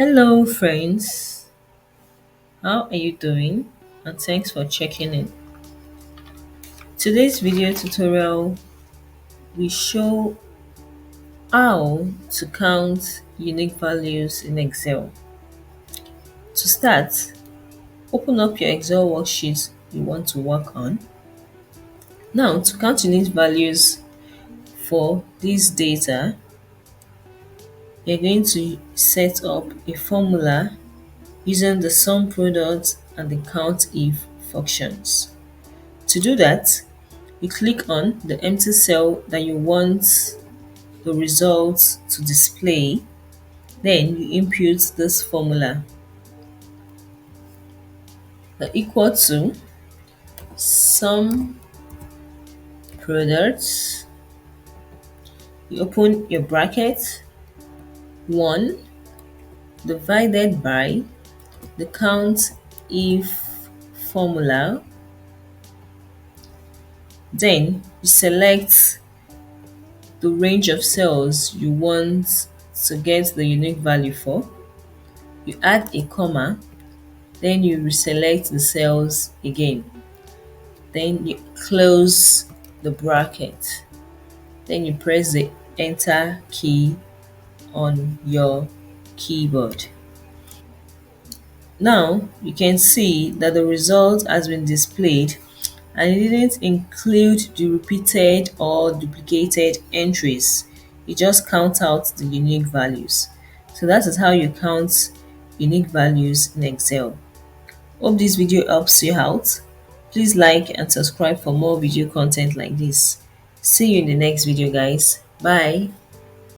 Hello, friends. How are you doing? And thanks for checking in. Today's video tutorial will show how to count unique values in Excel. To start, open up your Excel worksheet you want to work on. Now, to count unique values for this data, you're going to set up a formula using the SUMPRODUCT and the COUNTIF functions. To do that, you click on the empty cell that you want the results to display. Then you input this formula, the equal to sum products. You open your bracket, 1 divided by the count if formula. Then you select the range of cells you want to get the unique value for. You add a comma, then you reselect the cells again. Then you close the bracket. Then you press the enter key on your keyboard. Now you can see that the result has been displayed and it didn't include the repeated or duplicated entries. It just counts out the unique values. So that is how you count unique values in Excel. Hope this video helps you out. Please like and subscribe for more video content like this. See you in the next video, guys. Bye.